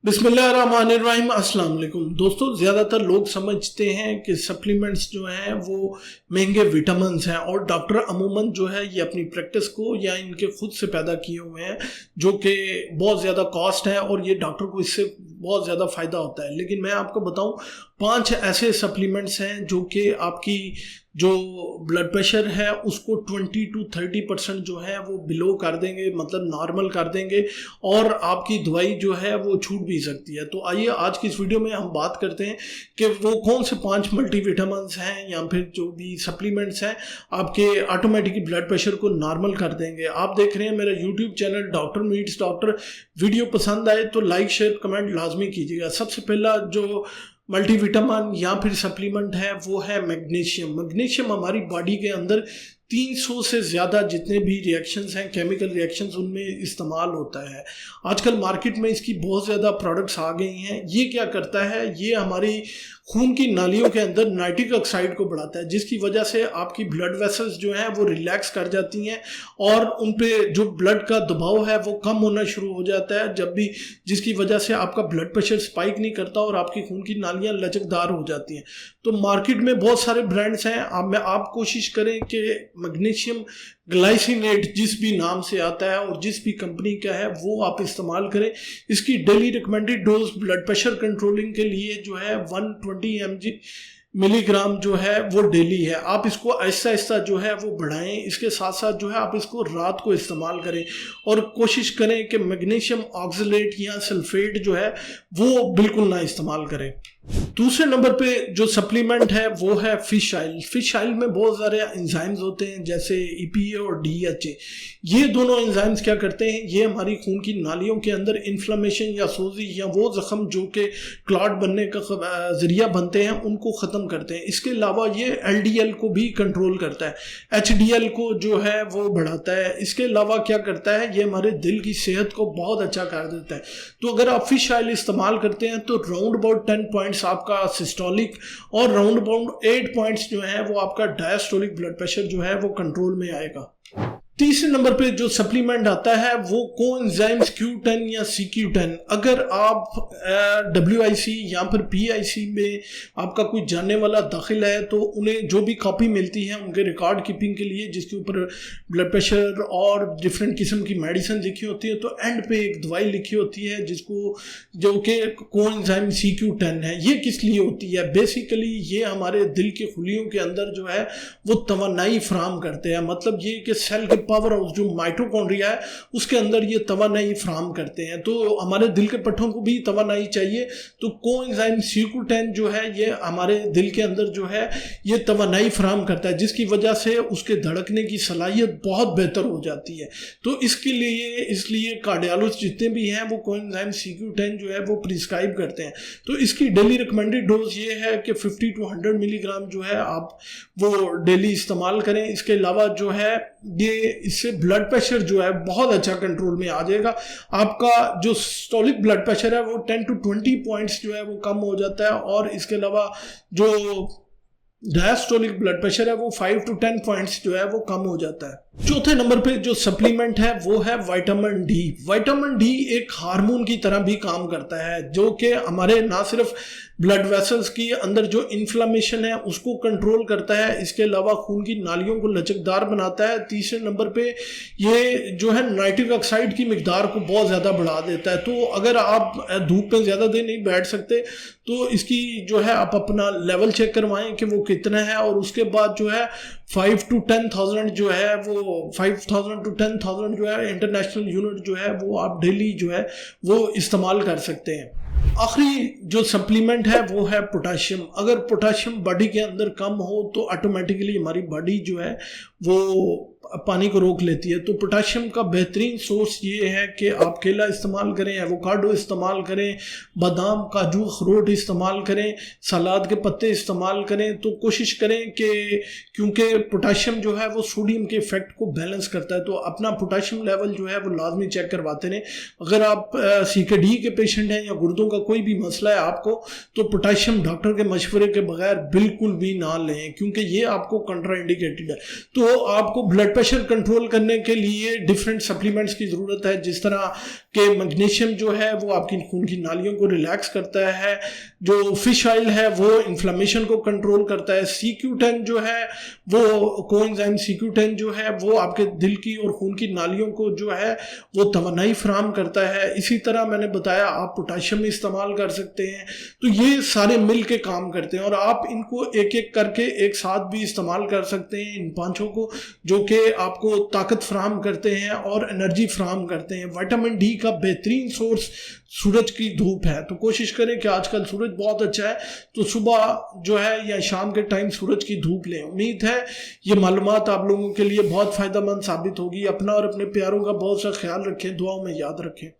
बिस्मिल्लाहिर्रहमानिर्रहीम अस्सलाम वालेकुम दोस्तों। ज़्यादातर लोग समझते हैं कि सप्लीमेंट्स जो हैं वो महंगे विटामिन्स हैं और डॉक्टर अमूमन जो है ये अपनी प्रैक्टिस को या इनके खुद से पैदा किए हुए हैं जो कि बहुत ज़्यादा कॉस्ट है और ये डॉक्टर को इससे बहुत ज़्यादा फ़ायदा होता है। लेकिन मैं आपको बताऊं 5 ऐसे सप्लीमेंट्स हैं जो कि आपकी जो ब्लड प्रेशर है उसको 20 to 30% जो है वो बिलो कर देंगे, मतलब नॉर्मल कर देंगे और आपकी दवाई जो है वो छूट भी सकती है। तो आइए आज की इस वीडियो में हम बात करते हैं कि वो कौन से 5 मल्टीविटामिन्स हैं या फिर जो भी सप्लीमेंट्स हैं आपके ऑटोमेटिकली ब्लड प्रेशर को नॉर्मल कर देंगे। आप देख रहे हैं मेरा YouTube channel doctor meets doctor. Video पसंद आए तो लाइक शेयर कमेंट लाजमी कीजिएगा। सबसे पहला जो मल्टीविटामिन या फिर सप्लीमेंट है वो है मैग्नीशियम। मैग्नीशियम हमारी बॉडी के अंदर 300 से ज़्यादा जितने भी रिएक्शंस हैं, केमिकल रिएक्शंस, उनमें इस्तेमाल होता है। आजकल मार्केट में इसकी बहुत ज़्यादा प्रोडक्ट्स आ गई हैं। ये क्या करता है, ये हमारी खून की नालियों के अंदर नाइट्रिक ऑक्साइड को बढ़ाता है, जिसकी वजह से आपकी ब्लड वेसल्स जो हैं वो रिलैक्स कर जाती हैं और उन पे जो ब्लड का दबाव है वो कम होना शुरू हो जाता है जब भी, जिसकी वजह से आपका ब्लड प्रेशर स्पाइक नहीं करता और आपकी खून की नालियाँ लचकदार हो जाती हैं। तो मार्केट में बहुत सारे ब्रांड्स हैं। आप कोशिश करें कि मैग्नीशियम ग्लाइसिनेट जिस भी नाम से आता है और जिस भी कंपनी का है वो आप इस्तेमाल करें। इसकी daily recommended dose blood pressure controlling के लिए जो है 120 मिलीग्राम जो है वो डेली है। आप इसको आहिस्ता आहिस्ता जो है वो बढ़ाएं। इसके साथ साथ जो है आप इसको रात को इस्तेमाल करें और कोशिश करें कि मैग्नीशियम ऑक्सलेट या सल्फेट जो है वो बिल्कुल ना इस्तेमाल करें। दूसरे नंबर पे जो सप्लीमेंट है वो है फिश ऑयल। फिश ऑयल में बहुत सारे एंजाइम्स होते हैं जैसे EPA और DHA। ये दोनों एंजाइम्स क्या करते हैं, ये हमारी खून की नालियों के अंदर इन्फ्लेमेशन या सोजी या वो जख्म जो कि क्लॉट बनने का जरिया बनते हैं उनको ख़त्म करते हैं। इसके अलावा ये LDL को भी कंट्रोल करता है, HDL को जो है वो बढ़ाता है। इसके अलावा क्या करता है, ये हमारे दिल की सेहत को बहुत अच्छा कर देता है। तो अगर आप फिश ऑयल इस्तेमाल करते हैं तो राउंड अबाउट 10 पॉइंट्स आपका सिस्टोलिक और राउंड अबाउट 8 पॉइंट्स जो है वो आपका डायस्टोलिक ब्लड प्रेशर जो है वो कंट्रोल में आएगा। तीसरे नंबर पे जो सप्लीमेंट आता है वो कोएंजाइम्स Q10 या CQ10। अगर आप WIC या फिर PIC में आपका कोई जानने वाला दाखिल है तो उन्हें जो भी कॉपी मिलती है उनके रिकॉर्ड कीपिंग के लिए जिसके ऊपर ब्लड प्रेशर और डिफरेंट किस्म की मेडिसिन लिखी होती है, तो एंड पे एक दवाई लिखी होती है जिसको जो कि कोएंजाइम CQ10 है। ये किस लिए होती है, बेसिकली ये हमारे दिल के खुलियों के अंदर जो है वो तवानाई फराहम करते हैं। मतलब ये कि सेल के पावर हाउस जो माइटोकॉन्ड्रिया है उसके अंदर ये तवानाई फराहम करते हैं। तो हमारे दिल के पट्टों को भी तवानाई चाहिए, तो कोएंजाइम CQ10 जो है ये हमारे दिल के अंदर जो है ये तवानाई फराहम करता है, जिसकी वजह से उसके धड़कने की सलाहियत बहुत बेहतर हो जाती है। तो इसके लिए इसलिए कार्डियोलॉजिस्ट जितने भी हैं वो कोएंजाइम CQ10 जो है वो प्रिस्क्राइब करते हैं। तो इसकी डेली रिकमेंडेड डोज ये है कि 50 to 100 मिलीग्राम जो है आप वो डेली इस्तेमाल करें। इसके अलावा जो है ये इससे ब्लड प्रेशर जो है बहुत अच्छा कंट्रोल में आ जाएगा। आपका जो सिस्टोलिक ब्लड प्रेशर है वो 10 to 20 पॉइंट्स जो है वो कम हो जाता है और इसके अलावा जो डायस्टोलिक ब्लड प्रेशर है वो 5 to 10 पॉइंट्स जो है वो कम हो जाता है। चौथे नंबर पे जो सप्लीमेंट है वो है विटामिन डी। विटामिन डी एक हार्मोन की तरह भी काम करता है जो कि हमारे ना सिर्फ ब्लड वेसल्स की अंदर जो इन्फ्लेमेशन है उसको कंट्रोल करता है, इसके अलावा खून की नालियों को लचकदार बनाता है। तीसरे नंबर पे ये जो है नाइट्रिक ऑक्साइड की मिकदार को बहुत ज़्यादा बढ़ा देता है। तो अगर आप धूप में ज़्यादा देर नहीं बैठ सकते तो इसकी जो है आप अपना लेवल चेक करवाएं कि वो कितना है और उसके बाद जो है 5 to 10,000 जो है वो 5,000 to 10,000 जो है इंटरनेशनल यूनिट जो है वो आप डेली जो है वो इस्तेमाल कर सकते हैं। आखिरी जो सप्लीमेंट है वो है पोटाशियम। अगर पोटाशियम बॉडी के अंदर कम हो तो ऑटोमेटिकली हमारी बॉडी जो है वो पानी को रोक लेती है। तो पोटाशियम का बेहतरीन सोर्स ये है कि आप केला इस्तेमाल करें, एवोकाडो इस्तेमाल करें, बादाम काजू अखरोट इस्तेमाल करें, सलाद के पत्ते इस्तेमाल करें। तो कोशिश करें कि क्योंकि पोटाशियम जो है वो सोडियम के इफेक्ट को बैलेंस करता है, तो अपना पोटाशियम लेवल जो है वो लाजमी चेक करवाते रहें। अगर आप CKD के पेशेंट हैं या गुर्दों का कोई भी मसला है आपको, तो पोटाशियम डॉक्टर के मशवरे के बगैर बिल्कुल भी ना लें क्योंकि ये आपको कंट्राइंडिकेटेड है। तो आपको ब्लड प्रेशर कंट्रोल करने के लिए डिफरेंट सप्लीमेंट्स की ज़रूरत है, जिस तरह के मैग्नीशियम जो है वो आपकी खून की नालियों को रिलैक्स करता है, जो फिश ऑयल है वो इन्फ्लेमेशन को कंट्रोल करता है, CQ10 जो है वो कोएंजाइम CQ10 जो है वो आपके दिल की और खून की नालियों को जो है वो तवानाई फराहम करता है। इसी तरह मैंने बताया आप पोटाशियम इस्तेमाल कर सकते हैं। तो ये सारे मिल के काम करते हैं और आप इनको एक एक करके एक साथ भी इस्तेमाल कर सकते हैं, इन पांचों को, जो कि आपको ताकत फराहम करते हैं और एनर्जी फराहम करते हैं। विटामिन डी का बेहतरीन सोर्स सूरज की धूप है, तो कोशिश करें कि आजकल सूरज बहुत अच्छा है तो सुबह जो है या शाम के टाइम सूरज की धूप लें। उम्मीद है ये मालूमात आप लोगों के लिए बहुत फ़ायदेमंद साबित होगी। अपना और अपने प्यारों का बहुत सा ख्याल रखें, दुआओं में याद रखें।